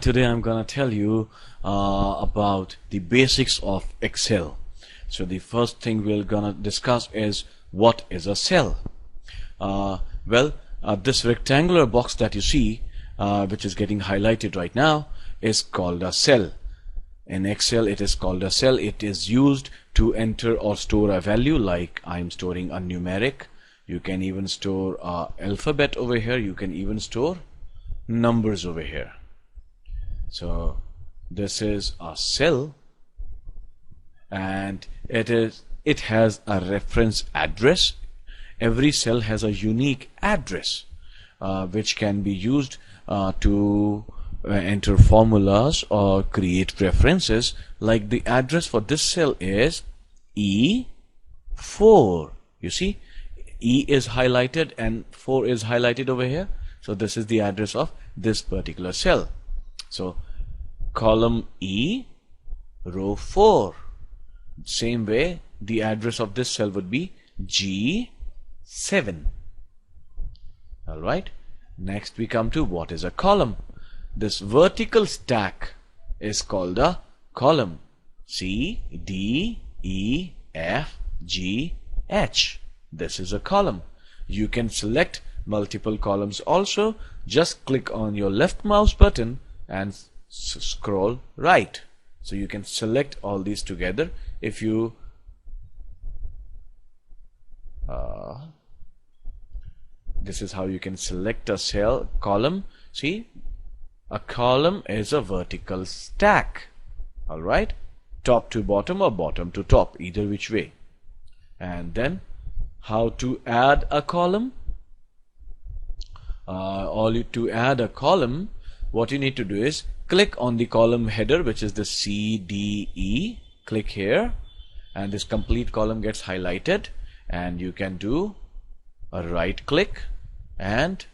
Today I'm gonna tell you about the basics of Excel. So the first thing we're gonna discuss is what is a cell. This rectangular box that you see, which is getting highlighted right now, is called a cell. In Excel it is called a cell. It is used to enter or store a value, like I'm storing a numeric. You can even store alphabet over here. You can even store numbers over here. So this is a cell, and it has a reference address. Every cell has a unique address which can be used to enter formulas or create references. Like the address for this cell is E4. You see, E is highlighted and 4 is highlighted over here. So this is the address of this particular cell. So column E, row 4. Same way, the address of this cell would be G7. Alright, next we come to what is a column. This vertical stack is called a column. C, D, E, F, G, H. This is a column. You can select multiple columns also. Just click on your left mouse button and scroll right. So you can select all these together. If you this is how you can select a cell column. See, a column is a vertical stack. Alright, top to bottom or bottom to top, either which way. And then how to add a column? To add a column, what you need to do is click on the column header, which is the CDE. Click here and this complete column gets highlighted, and you can do a right click and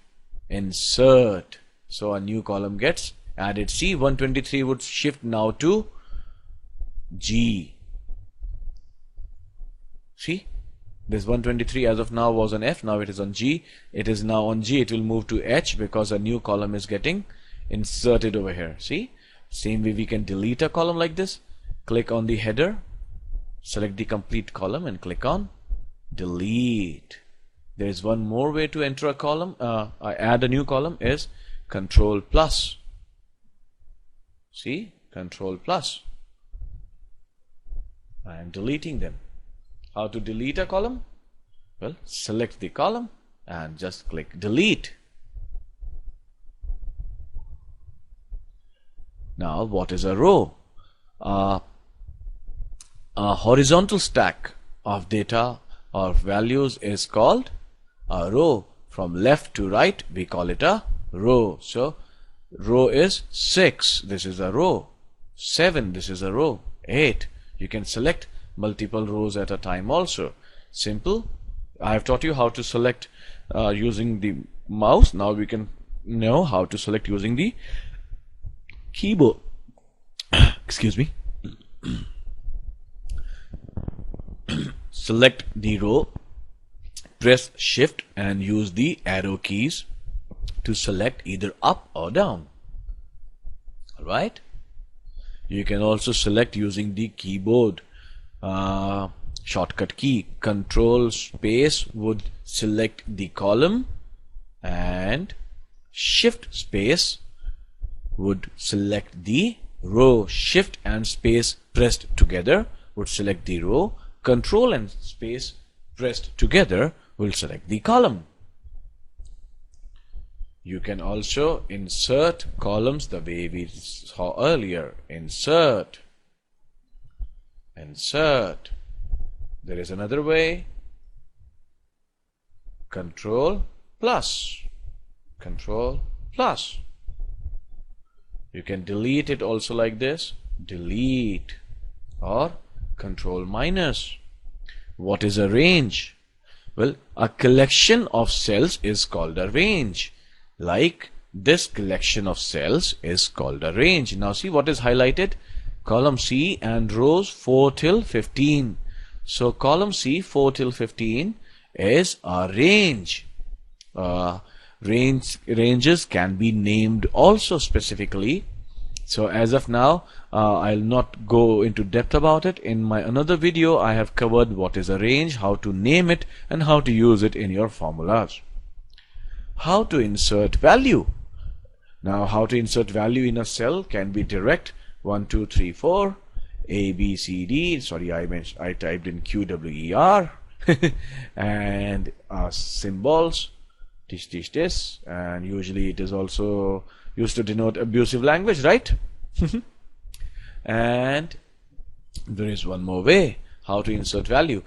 insert. So a new column gets added. See, 123 would shift now to G. See, this 123 as of now was on F, now it is on G. It is now on G. It will move to H because a new column is getting inserted over here. See, same way we can delete a column like this. Click on the header, select the complete column and click on delete. There is one more way to enter a column, add a new column, is Control plus. See, Control plus. I am deleting them. How to delete a column? Well, select the column and just click delete. Now, what is a row? A horizontal stack of data or values is called a row. From left to right, we call it a row. So, row is 6. This is a row. 7. This is a row. 8. You can select multiple rows at a time also. Simple. I have taught you how to select using the mouse. Now we can know how to select using the keyboard. Excuse me. Select the row, press shift and use the arrow keys to select either up or down. Alright, you can also select using the keyboard shortcut key. Control space would select the column, and shift space would select the row. Shift and space pressed together would select the row. Control and space pressed together will select the column. You can also insert columns the way we saw earlier. Insert. Insert. There is another way. Control plus. Control plus. You can delete it also like this. Delete. Or Control minus. What is a range? Well, a collection of cells is called a range. Like this collection of cells is called a range. Now see what is highlighted? Column C and rows 4 till 15. So column C 4 till 15 is a range. Ranges can be named also specifically. So as of now, I'll not go into depth about it. In my another video, I have covered what is a range, how to name it, and how to use it in your formulas. How to insert value. Now, how to insert value in a cell can be direct. 1, 2, 3, 4, A, B, C, D. Sorry, I typed in Q, W, E, R, and symbols. This, and usually it is also used to denote abusive language, right? And there is one more way how to insert value.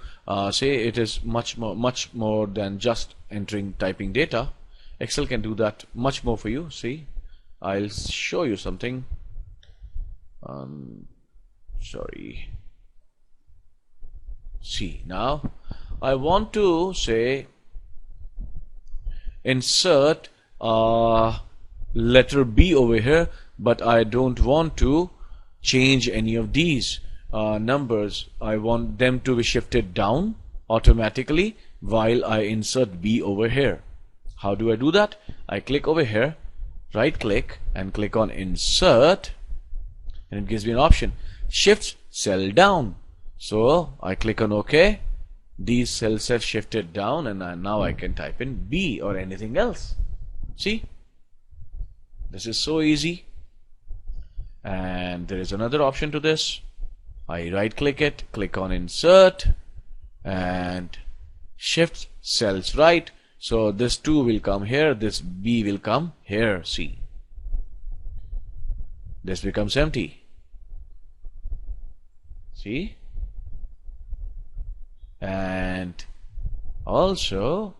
Say it is much more than just typing data. Excel can do that much more for you. See, I'll show you something. Sorry. See, now I want to say insert letter B over here, but I don't want to change any of these numbers. I want them to be shifted down automatically while I insert B over here. How do I do that? I click over here, right click, and click on insert, and it gives me an option, shift cell down. So I click on OK. These cells have shifted down, and now I can type in B or anything else. See, this is so easy. And there is another option to this. I right click it, click on insert, and shift cells right. So this 2 will come here, this B will come here. See, this becomes empty. See, and also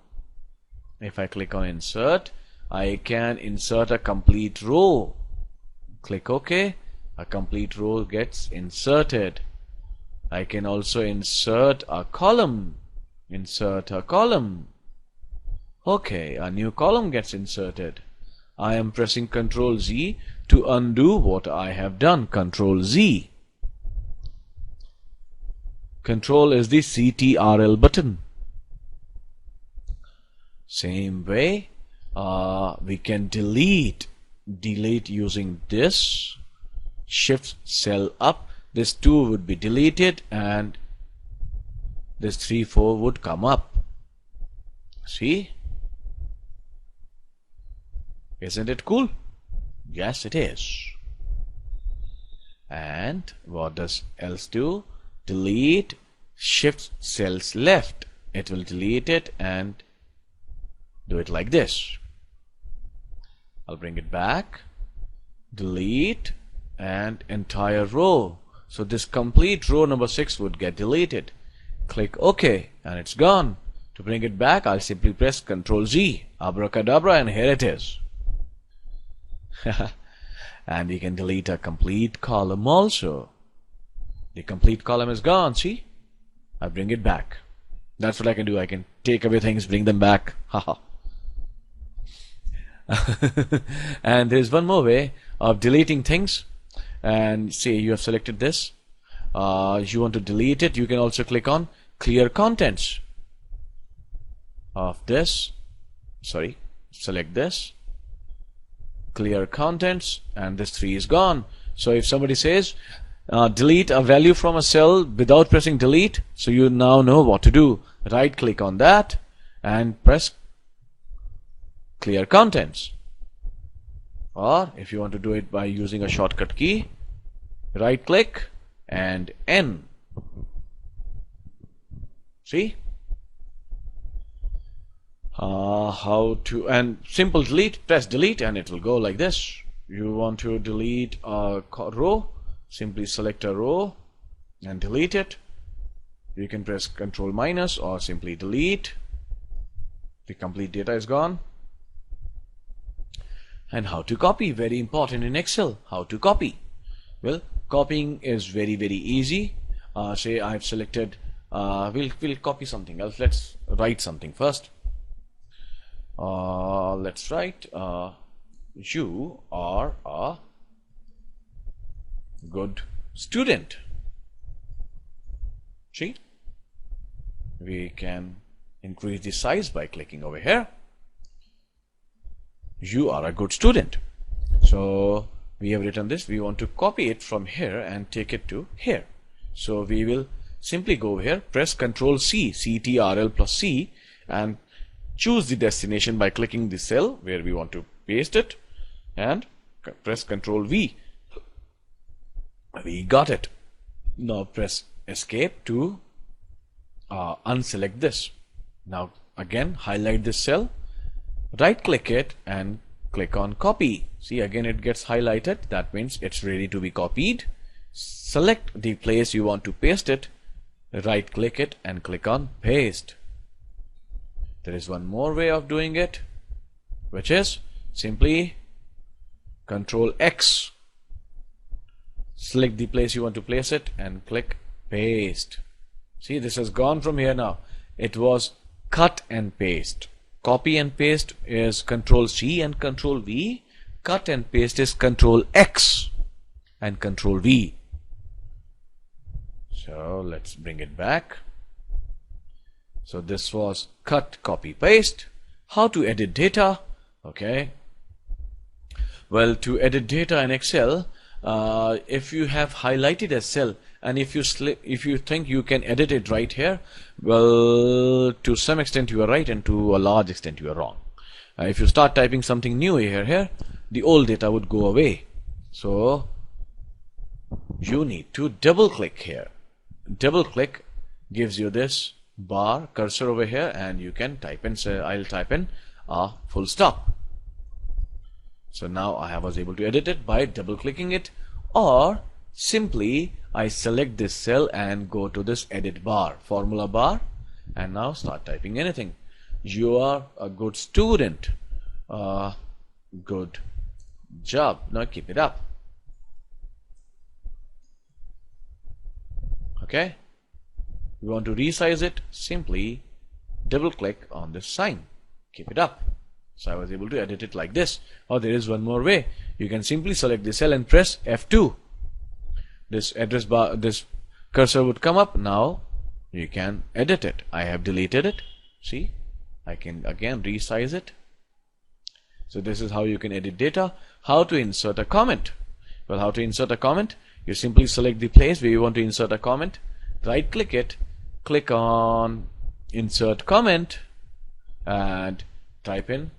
if I click on insert, I can insert a complete row. Click OK, a complete row gets inserted. I can also insert a column. Insert a column. Okay, a new column gets inserted. I am pressing Ctrl Z to undo what I have done. Ctrl Z. Control is the CTRL button. Same way, we can delete using this. Shift cell up. This 2 would be deleted, and this 3, 4 would come up. See? Isn't it cool? Yes, it is. And what does else do? Delete, shift cells left. It will delete it and do it like this. I'll bring it back. Delete and entire row. So this complete row number 6 would get deleted. Click OK and it's gone. To bring it back, I'll simply press Ctrl Z. Abracadabra, and here it is. And we can delete a complete column also. The complete column is gone. See, I bring it back. That's what I can do. I can take away things, bring them back. And there's one more way of deleting things. And say you have selected this, you want to delete it. You can also click on clear contents of this. Sorry, select this, clear contents, and this 3 is gone. So if somebody says delete a value from a cell without pressing delete, so you now know what to do. Right click on that and press clear contents. Or if you want to do it by using a shortcut key, right click and N. See? How to, and simple delete, press delete and it will go like this. You want to delete a row, simply select a row and delete it. You can press Ctrl minus or simply delete. The complete data is gone. And how to copy, very important in Excel. How to copy? Well, copying is very easy. Say I've selected, we'll copy something else. Let's write something first. Let's write you are a good student. See, we can increase the size by clicking over here. You are a good student. So we have written this. We want to copy it from here and take it to here. So we will simply go here, press Ctrl C, CTRL plus C, and choose the destination by clicking the cell where we want to paste it, and press Ctrl V. We got it. Now press Escape to unselect this. Now again highlight this cell, right click it and click on copy. See, again it gets highlighted. That means it's ready to be copied. Select the place you want to paste it, right click it and click on paste. There is one more way of doing it, which is simply Ctrl X, select the place you want to place it and click paste. See, this has gone from here now. It was cut and paste. Copy and paste is Ctrl C and Ctrl V. Cut and paste is Ctrl X and Ctrl V. So let's bring it back. So this was cut, copy, paste. How to edit data? Okay. Well, to edit data in Excel, if you have highlighted a cell and if you think you can edit it right here, well, to some extent you are right and to a large extent you are wrong. If you start typing something new here, the old data would go away. So you need to double click here. Double click gives you this bar cursor over here, and you can type in, say I'll type in a full stop. So now I was able to edit it by double clicking it, or simply I select this cell and go to this edit bar, formula bar, and now start typing anything. You are a good student. Good job. Now keep it up. Okay. We want to resize it, simply double click on this sign, keep it up. So I was able to edit it like this. Or there is one more way. You can simply select the cell and press F2. This address bar, this cursor would come up. Now you can edit it. I have deleted it. See, I can again resize it. So this is how you can edit data. How to insert a comment? Well, how to insert a comment? You simply select the place where you want to insert a comment, right click it, click on insert comment, and type in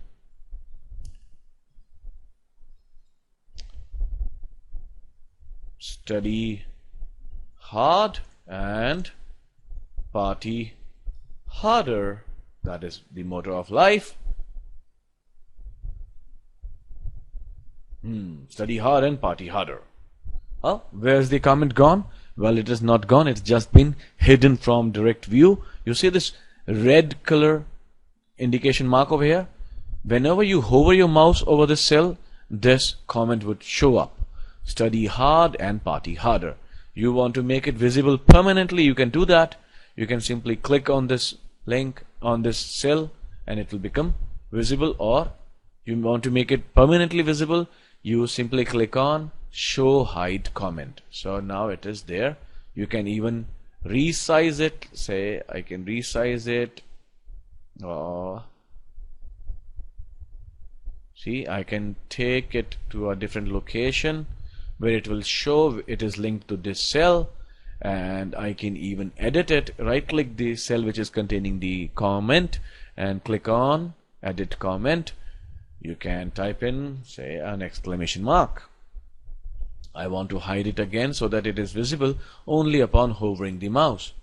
study hard and party harder. That is the motto of life. Study hard and party harder. Oh, where's the comment gone? Well, it is not gone. It's just been hidden from direct view. You see this red color indication mark over here? Whenever you hover your mouse over this cell, this comment would show up. Study hard and party harder. You want to make it visible permanently, you can do that. You can simply click on this link on this cell and it will become visible, or you want to make it permanently visible, you simply click on show hide comment. So now it is there. You can even resize it. Say I can resize it. See, I can take it to a different location where it will show it is linked to this cell, and I can even edit it. Right click the cell which is containing the comment and click on edit comment. You can type in, say, an exclamation mark. I want to hide it again so that it is visible only upon hovering the mouse.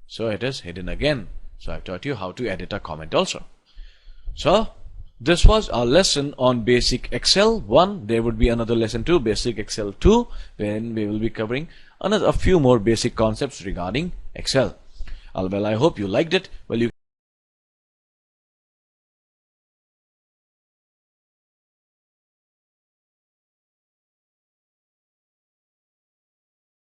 So it is hidden again. So I've taught you how to edit a comment also. So this was our lesson on basic Excel 1. There would be another lesson 2, basic Excel 2, when we will be covering a few more basic concepts regarding Excel. Well, I hope you liked it. Well, you